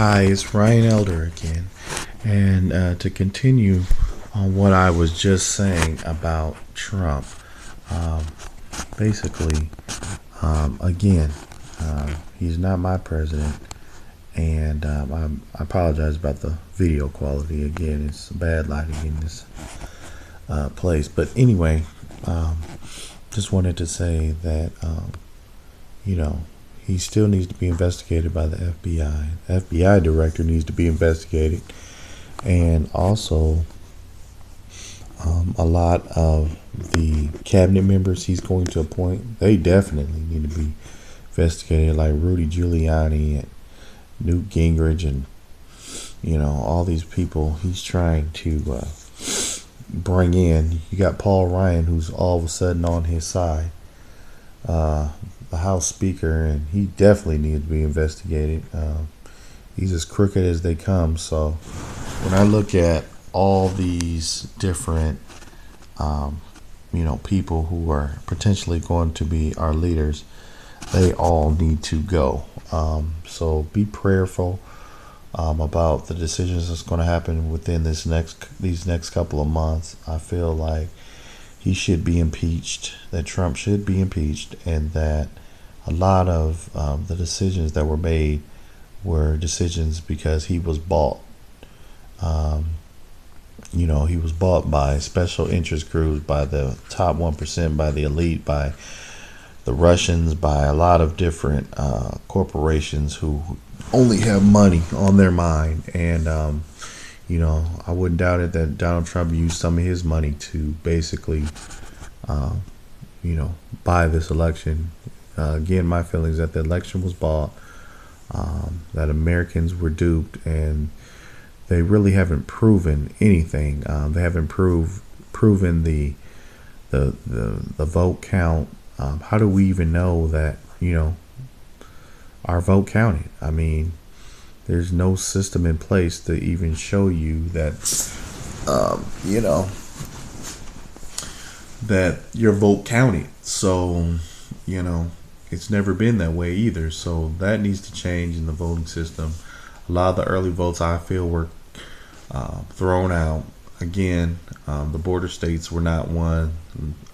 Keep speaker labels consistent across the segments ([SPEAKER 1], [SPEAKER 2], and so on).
[SPEAKER 1] Hi, it's Ryan Elder again. And to continue on what I was just saying about Trump, um, basically, again, he's not my president. And I apologize about the video quality. Again, it's bad lighting in this place. But anyway, um, just wanted to say that, you know, he still needs to be investigated by the FBI. The FBI director needs to be investigated. And also, a lot of the cabinet members he's going to appoint, they definitely need to be investigated, like Rudy Giuliani and Newt Gingrich, and all these people he's trying to bring in. You got Paul Ryan, who's all of a sudden on his side, the House Speaker, and he definitely needs to be investigated. He's as crooked as they come. So when I look at all these different, people who are potentially going to be our leaders, they all need to go. So be prayerful about the decisions that's going to happen within these next couple of months. I feel like he should be impeached, that Trump should be impeached, and that a lot of the decisions that were made were decisions because he was bought. He was bought by special interest groups, by the top 1%, by the elite, by the Russians, by a lot of different corporations who only have money on their mind. And, I wouldn't doubt it that Donald Trump used some of his money to basically, buy this election. Again, my feeling is that the election was bought, that Americans were duped, and they really haven't proven anything. They haven't proven the vote count. How do we even know that our vote counted? I mean, there's no system in place to even show you that that your vote counted. So it's never been that way either. So that needs to change in the voting system. A lot of the early votes, I feel, were thrown out. Again, the border states were not one.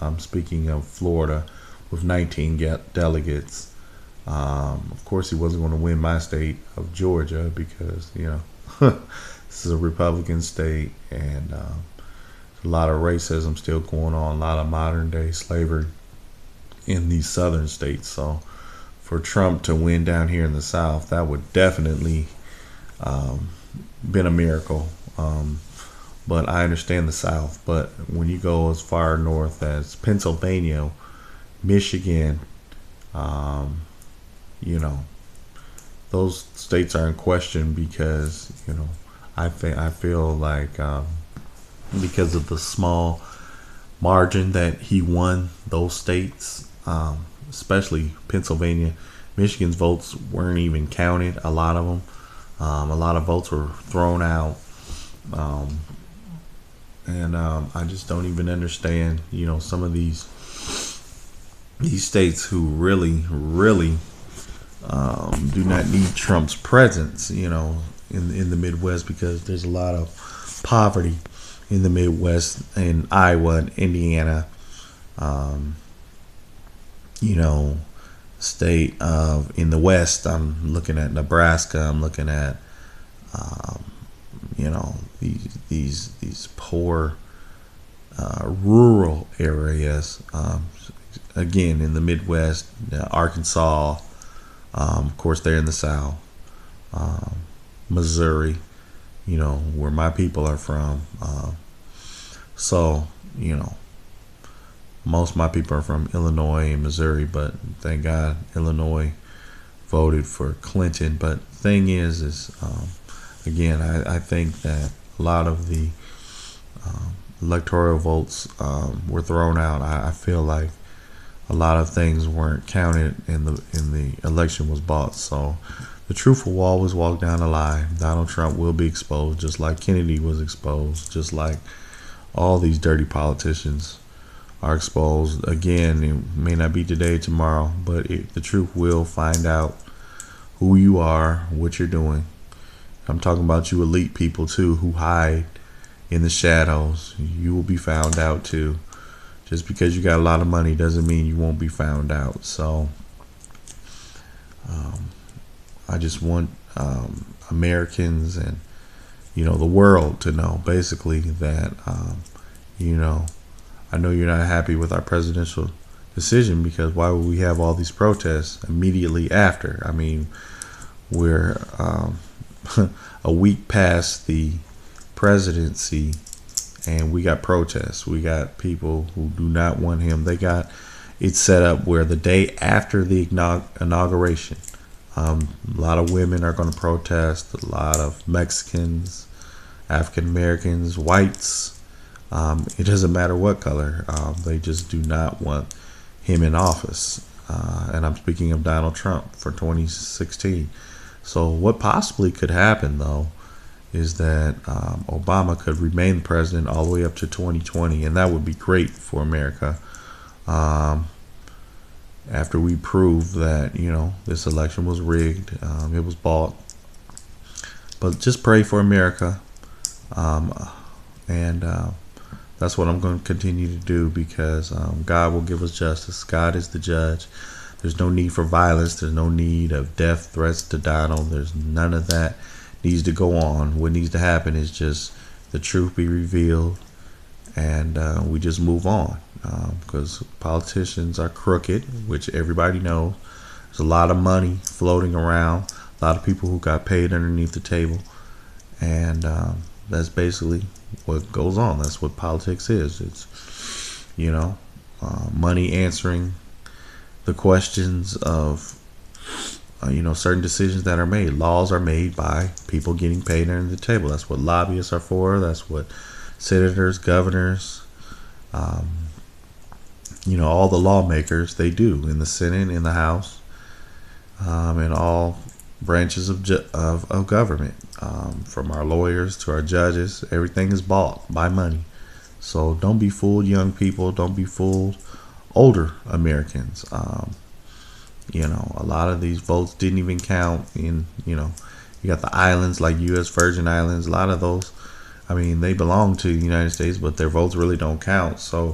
[SPEAKER 1] I'm speaking of Florida with 19 delegates. Of course, he wasn't going to win my state of Georgia because, this is a Republican state, and a lot of racism still going on, a lot of modern day slavery in these southern states. So for Trump to win down here in the South, that would definitely been a miracle. But I understand the South. But when you go as far north as Pennsylvania, Michigan, those states are in question because I feel like because of the small margin that he won those states, especially Pennsylvania, Michigan's votes weren't even counted. A lot of them, a lot of votes were thrown out. And I just don't even understand, some of these states who really do not need Trump's presence, in the Midwest, because there's a lot of poverty in the Midwest, in Iowa and Indiana, state of in the West. I'm looking at Nebraska. I'm looking at these poor rural areas. Again, in the Midwest, Arkansas, of course, they're in the South, Missouri, where my people are from. So, most of my people are from Illinois and Missouri, but thank God Illinois voted for Clinton. But the thing is again, I think that a lot of the electoral votes were thrown out. I feel like a lot of things weren't counted, and the election was bought. So the truth will always walk down the line. Donald Trump will be exposed, just like Kennedy was exposed, just like all these dirty politicians are exposed. Again, it may not be today, tomorrow, but the truth will find out who you are, what you're doing. I'm talking about you elite people too who hide in the shadows. You will be found out too. Just because you got a lot of money doesn't mean you won't be found out. So I just want Americans and the world to know basically that I know you're not happy with our presidential decision, because why would we have all these protests immediately after? I mean, we're a week past the presidency and we got protests. We got people who do not want him. They got it set up where the day after the inauguration, a lot of women are going to protest, a lot of Mexicans, African Americans, whites. It doesn't matter what color. They just do not want him in office. And I'm speaking of Donald Trump for 2016. So what possibly could happen, though, is that Obama could remain president all the way up to 2020, and that would be great for America. After we prove that this election was rigged, it was bought. But just pray for America, and that's what I'm going to continue to do, because God will give us justice. God is the judge. There's no need for violence. There's no need of death threats to Donald. There's none of that needs to go on. What needs to happen is just the truth be revealed, and we just move on, because politicians are crooked, which everybody knows. There's a lot of money floating around, a lot of people who got paid underneath the table, and that's basically what goes on. That's what politics is. It's money answering the questions of certain decisions that are made. Laws are made by people getting paid under the table. That's what lobbyists are for. That's what senators, governors, all the lawmakers, they do in the Senate, in the House, in all branches of government, from our lawyers to our judges. Everything is bought by money. So don't be fooled, young people. Don't be fooled, older Americans. A lot of these votes didn't even count in, you got the islands like U.S. Virgin Islands. A lot of those, they belong to the United States, but their votes really don't count. So,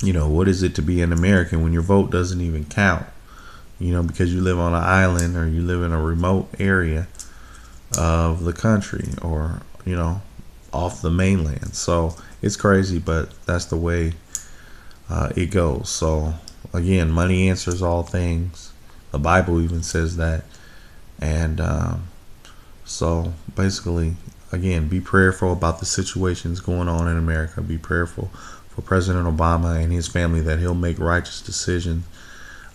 [SPEAKER 1] what is it to be an American when your vote doesn't even count? Because you live on an island or you live in a remote area of the country, or, off the mainland. So it's crazy, but that's the way it goes. So again, money answers all things. The Bible even says that. And so basically, again, be prayerful about the situations going on in America. Be prayerful for President Obama and his family, that he'll make righteous decisions.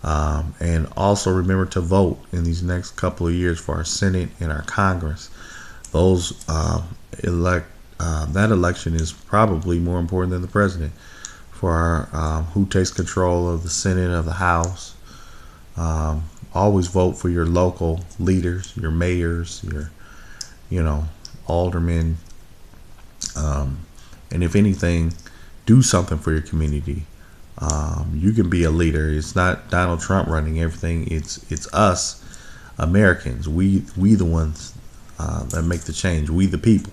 [SPEAKER 1] And also remember to vote in these next couple of years for our Senate and our Congress. Those that election is probably more important than the president. For who takes control of the Senate, of the House. Always vote for your local leaders, your mayors, your aldermen, and if anything, do something for your community. You can be a leader. It's not Donald Trump running everything. It's us, Americans. We the ones that make the change. We the people.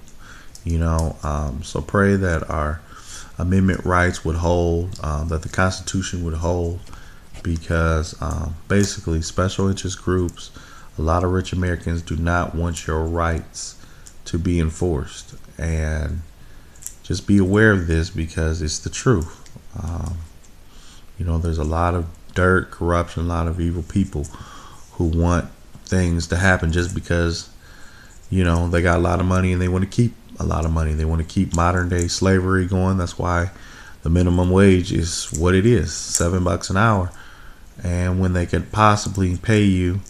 [SPEAKER 1] So pray that our amendment rights would hold, that the Constitution would hold, because basically special interest groups, a lot of rich Americans do not want your rights to be enforced. And just be aware of this, because it's the truth. There's a lot of dirt, corruption, a lot of evil people who want things to happen just because, they got a lot of money and they want to keep a lot of money. They want to keep modern day slavery going. That's why the minimum wage is what it is, $7 an hour. And when they could possibly pay you,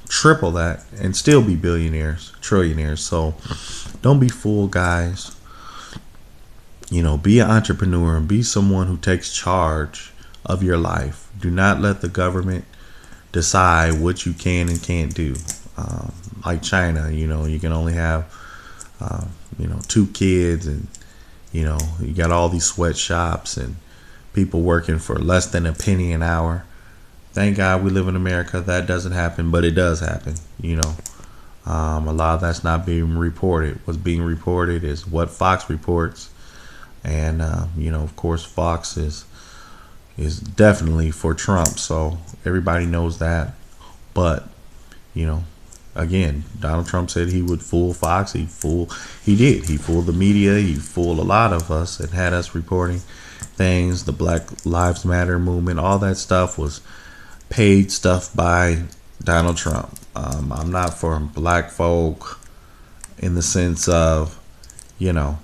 [SPEAKER 1] triple that and still be billionaires, trillionaires. So don't be fooled, guys. Be an entrepreneur and be someone who takes charge of your life. Do not let the government decide what you can and can't do. Like China, you can only have, 2 kids, and, you got all these sweatshops and people working for less than a penny an hour. Thank God we live in America. That doesn't happen, but it does happen. A lot of that's not being reported. What's being reported is what Fox reports, and of course, Fox is definitely for Trump. So everybody knows that. But you know, again, Donald Trump said he would fool Fox. He did. He fooled the media. He fooled a lot of us and had us reporting things. The Black Lives Matter movement, all that stuff was paid stuff by Donald Trump. I'm not for black folk in the sense of, you know,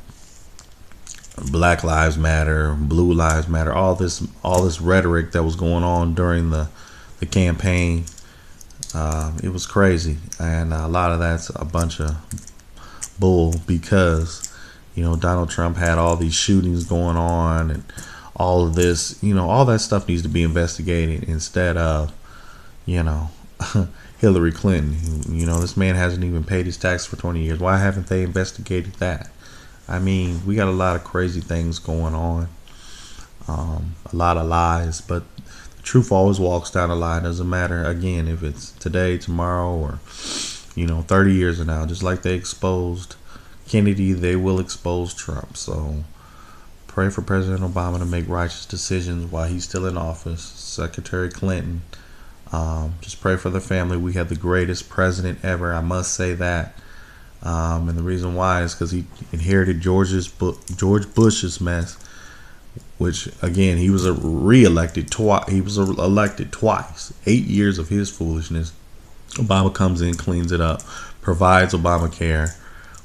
[SPEAKER 1] Black Lives Matter, Blue Lives Matter, all this rhetoric that was going on during the campaign. It was crazy, and a lot of that's a bunch of bull because Donald Trump had all these shootings going on and all of this. All that stuff needs to be investigated instead of you know Hillary Clinton. This man hasn't even paid his tax for 20 years. Why haven't they investigated that? I mean, we got a lot of crazy things going on, a lot of lies, but the truth always walks down the line. Doesn't matter, again, if it's today, tomorrow, or 30 years from now. Just like they exposed Kennedy, they will expose Trump. So pray for President Obama to make righteous decisions while he's still in office. Secretary Clinton, just pray for the family. We had the greatest president ever, I must say that. And the reason why is because he inherited George Bush's mess, which again, he was elected twice. 8 years of his foolishness. Obama comes in, cleans it up, provides Obamacare,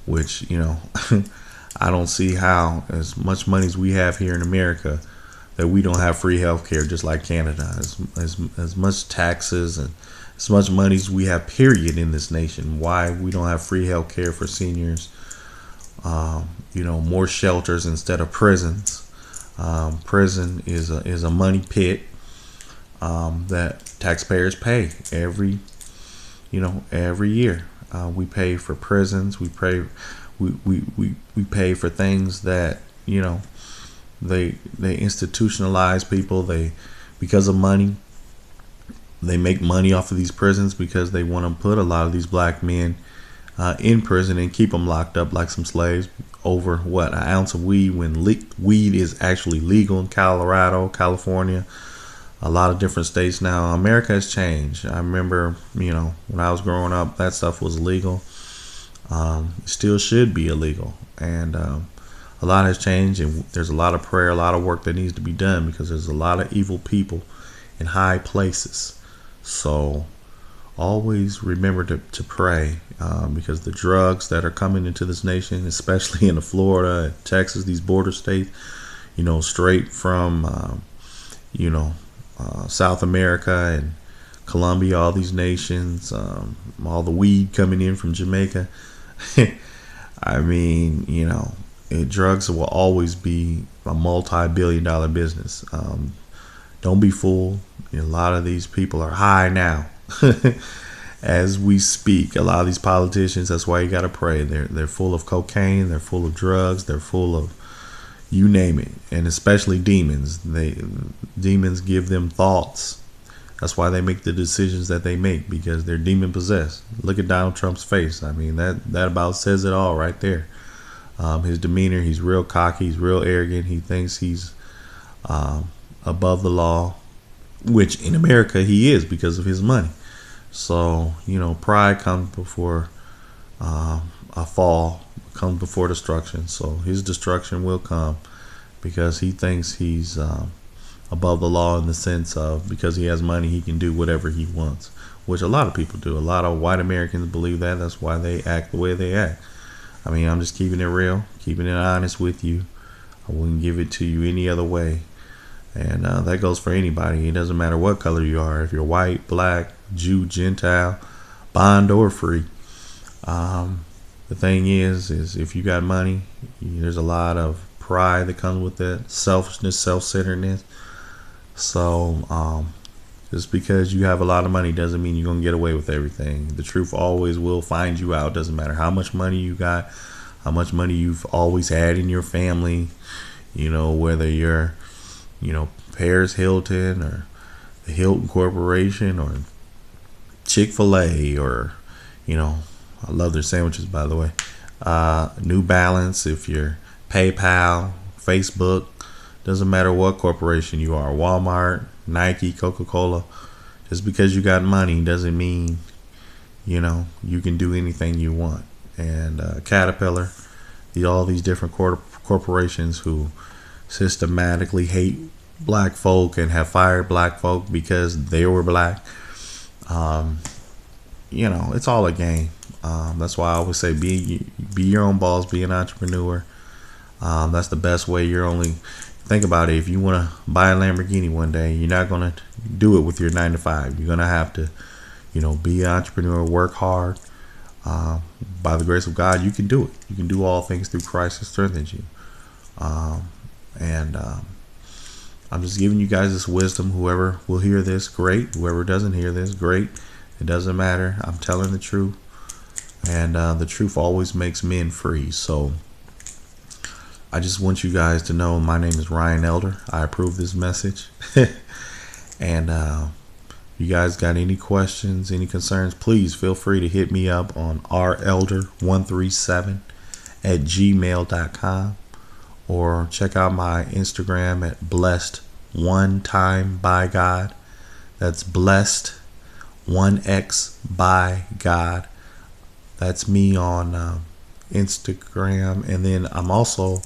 [SPEAKER 1] which I don't see how, as much money as we have here in America, that we don't have free health care just like Canada. As much taxes and as much money as we have, period, in this nation. Why we don't have free health care for seniors? More shelters instead of prisons. Prison is a money pit that taxpayers pay every year. We pay for prisons. We pay for things that they institutionalize people. Because of money. They make money off of these prisons because they want to put a lot of these black men in prison and keep them locked up like some slaves over an ounce of weed, when weed is actually legal in Colorado, California, a lot of different states now. America has changed. I remember, when I was growing up, that stuff was illegal. It still should be illegal. And a lot has changed, and there's a lot of prayer, a lot of work that needs to be done because there's a lot of evil people in high places. So always remember to pray, because the drugs that are coming into this nation, especially in Florida, Texas, these border states, straight from, South America and Colombia, all these nations, all the weed coming in from Jamaica. I mean, drugs will always be a multi-billion-dollar business. Don't be fooled. A lot of these people are high now as we speak. A lot of these politicians, that's why you got to pray. They're full of cocaine. They're full of drugs. They're full of, you name it. And especially demons. Demons give them thoughts. That's why they make the decisions that they make, because they're demon possessed. Look at Donald Trump's face. I mean, that about says it all right there. His demeanor, he's real cocky. He's real arrogant. He thinks he's above the law, which in America he is because of his money. So, pride comes before a fall, comes before destruction. So his destruction will come because he thinks he's above the law, in the sense of, because he has money, he can do whatever he wants, which a lot of people do. A lot of white Americans believe that. That's why they act the way they act. I mean, I'm just keeping it real, keeping it honest with you. I wouldn't give it to you any other way. And that goes for anybody. It doesn't matter what color you are. If you're white, black, Jew, Gentile, bond or free. The thing is if you got money, there's a lot of pride that comes with that. Selfishness, self-centeredness. So just because you have a lot of money doesn't mean you're going to get away with everything. The truth always will find you out. Doesn't matter how much money you got, how much money you've always had in your family. Whether you're Paris Hilton or the Hilton Corporation or Chick-fil-A or, I love their sandwiches, by the way. New Balance, if you're PayPal, Facebook, doesn't matter what corporation you are, Walmart, Nike, Coca-Cola. Just because you got money doesn't mean, you can do anything you want. And Caterpillar, all these different corporations who systematically hate black folk and have fired black folk because they were black. It's all a game. That's why I always say be your own boss, be an entrepreneur. That's the best way. Think about it. If you want to buy a Lamborghini one day, you're not going to do it with your 9 to 5. You're going to have to, be an entrepreneur, work hard. By the grace of God, you can do it. You can do all things through Christ who strengthens you. And I'm just giving you guys this wisdom. Whoever will hear this, great. Whoever doesn't hear this, great. It doesn't matter. I'm telling the truth. And the truth always makes men free. So I just want you guys to know my name is Ryan Elder. I approve this message. And you guys got any questions, any concerns, please feel free to hit me up on relder137@gmail.com or check out my Instagram at blessed one time by God. That's blessed 1x by God. That's me on Instagram, and then I'm also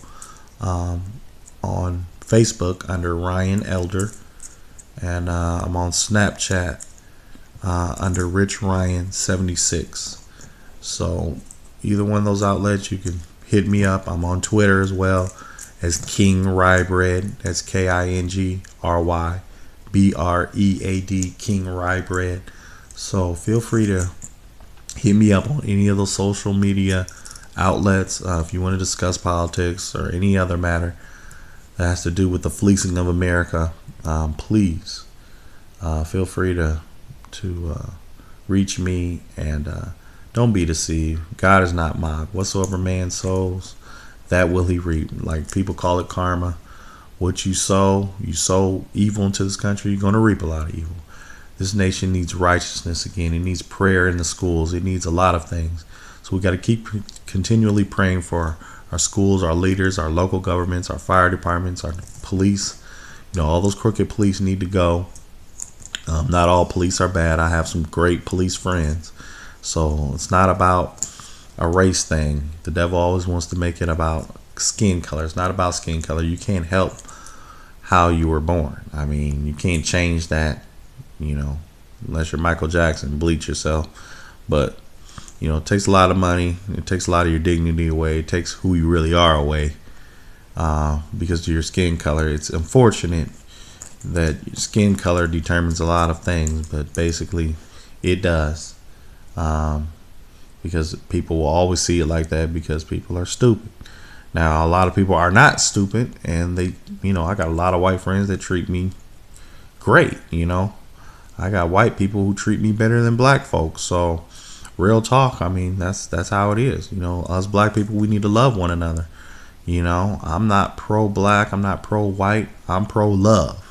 [SPEAKER 1] on Facebook under Ryan Elder, and I'm on Snapchat under Rich Ryan 76. So either one of those outlets, you can hit me up. I'm on Twitter as well as King Rybread. That's KingRybread, King Rybread. So feel free to hit me up on any of those social media outlets if you want to discuss politics or any other matter that has to do with the fleecing of America. Please feel free to reach me, and don't be deceived. God is not mocked. Whatsoever man sows, that will he reap. Like people call it karma. What you sow evil into this country, you're going to reap a lot of evil. This nation needs righteousness again. It needs prayer in the schools. It needs a lot of things. So we got to keep continually praying for our schools, our leaders, our local governments, our fire departments, our police. All those crooked police need to go. Not all police are bad. I have some great police friends. So it's not about a race thing. The devil always wants to make it about skin color. It's not about skin color. You can't help how you were born. I mean, you can't change that, unless you're Michael Jackson, bleach yourself. But, it takes a lot of money. It takes a lot of your dignity away. It takes who you really are away because of your skin color. It's unfortunate that your skin color determines a lot of things, but basically it does. Because people will always see it like that because people are stupid. Now, a lot of people are not stupid, and they, I got a lot of white friends that treat me great. I got white people who treat me better than black folks. So real talk. I mean, that's how it is. Us black people, we need to love one another. I'm not pro-black. I'm not pro-white. I'm pro-love.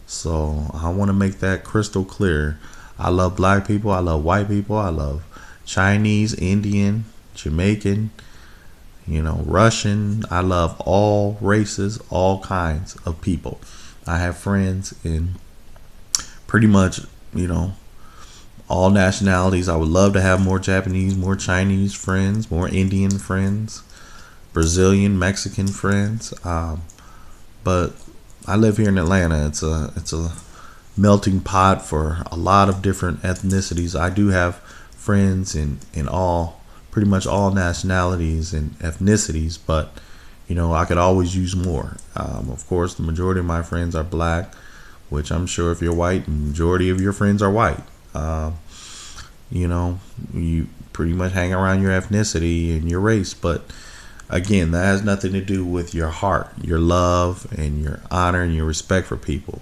[SPEAKER 1] So I want to make that crystal clear. I love black people. I love white people. I love Chinese, Indian, Jamaican, Russian. I love all races, all kinds of people. I have friends in pretty much, all nationalities. I would love to have more Japanese, more Chinese friends, more Indian friends, Brazilian, Mexican friends. But I live here in Atlanta. It's a melting pot for a lot of different ethnicities. I do have friends in pretty much all nationalities and ethnicities, but I could always use more. Of course, the majority of my friends are black, which I'm sure if you're white, the majority of your friends are white. You pretty much hang around your ethnicity and your race, but again, that has nothing to do with your heart, your love, and your honor and your respect for people.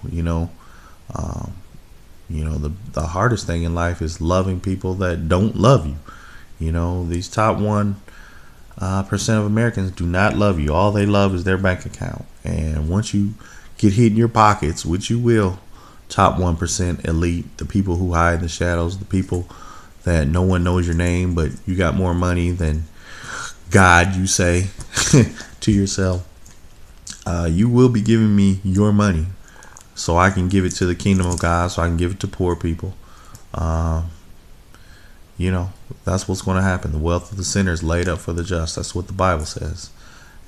[SPEAKER 1] The hardest thing in life is loving people that don't love you. These top 1% of Americans do not love you. All they love is their bank account. And once you get hit in your pockets, which you will, top 1% elite, the people who hide in the shadows, the people that no one knows your name, but you got more money than God, you say to yourself, you will be giving me your money so I can give it to the kingdom of God, so I can give it to poor people. You know, that's what's going to happen. The wealth of the sinner is laid up for the just. That's what the Bible says.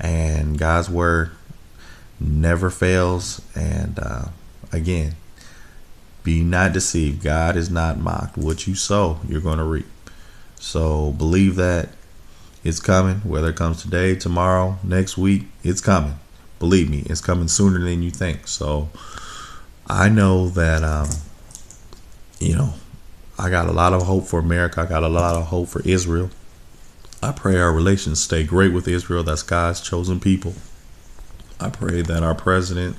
[SPEAKER 1] And God's word never fails. And again, be not deceived. God is not mocked. What you sow, you're going to reap. So believe that it's coming, whether it comes today, tomorrow, next week, it's coming. Believe me, it's coming sooner than you think. So I know that, you know, I got a lot of hope for America. I got a lot of hope for Israel. I pray our relations stay great with Israel. That's God's chosen people. I pray that our president,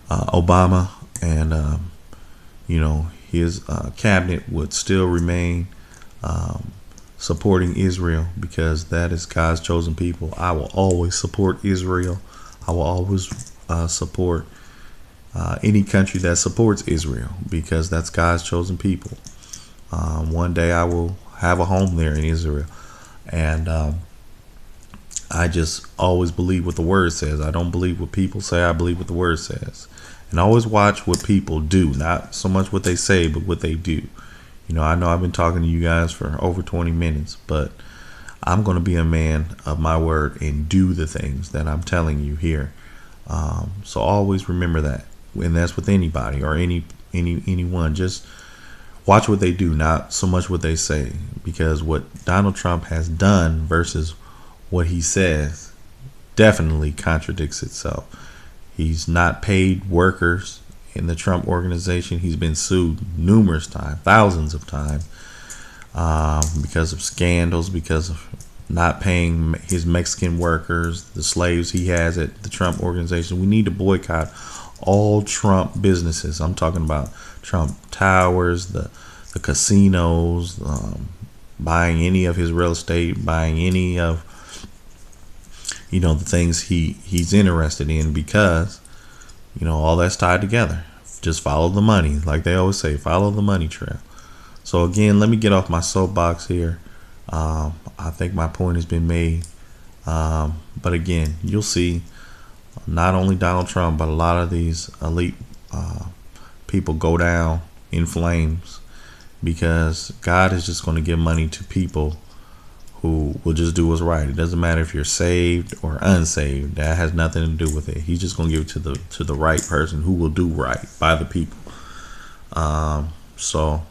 [SPEAKER 1] Obama, and, you know, his cabinet would still remain supporting Israel, because that is God's chosen people. I will always support Israel. I will always support any country that supports Israel, because that's God's chosen people. One day I will have a home there in Israel. And I just always believe what the word says. I don't believe what people say. I believe what the word says. And always watch what people do, not so much what they say, but what they do. You know I've been talking to you guys for over 20 minutes, but I'm going to be a man of my word and do the things that I'm telling you here. So always remember that. And that's with anybody or anyone. Just watch what they do, not so much what they say, because what Donald Trump has done versus what he says definitely contradicts itself. He's not paid workers in the Trump organization. He's been sued numerous times, thousands of times, because of scandals, because of not paying his Mexican workers, the slaves he has at the Trump organization. We need to boycott all Trump businesses. I'm talking about Trump Towers, the casinos, buying any of his real estate, buying any of, you know, the things he's interested in, because, you know, all that's tied together. Just follow the money. Like they always say, follow the money trail. So again, let me get off my soapbox here. I think my point has been made. But again, you'll see not only Donald Trump, but a lot of these elite people go down in flames, because God is just going to give money to people who will just do what's right. It doesn't matter if you're saved or unsaved. That has nothing to do with it. He's just going to give it to the right person who will do right by the people. So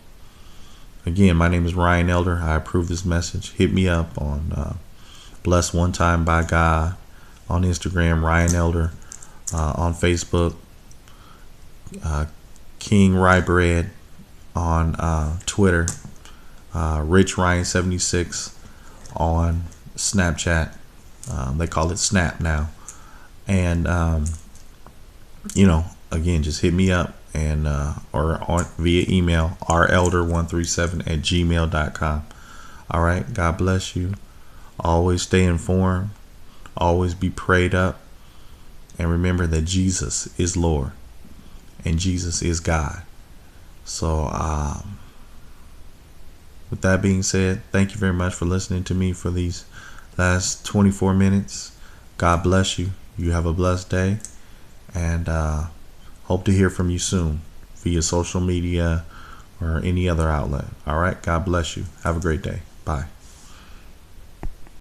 [SPEAKER 1] again, my name is Ryan Elder. I approve this message. Hit me up on Blessed One Time by God on Instagram, Ryan Elder, on Facebook, King Rye Bread on Twitter, Rich Ryan 76 on Snapchat. They call it Snap now. And you know, again, just hit me up and or on via email, relder137@gmail.com. All right, God bless you. Always stay informed, always be prayed up, and remember that Jesus is Lord and Jesus is God. So with that being said, thank you very much for listening to me for these last 24 minutes. God bless you. You have a blessed day, and hope to hear from you soon via social media or any other outlet. All right. God bless you. Have a great day. Bye.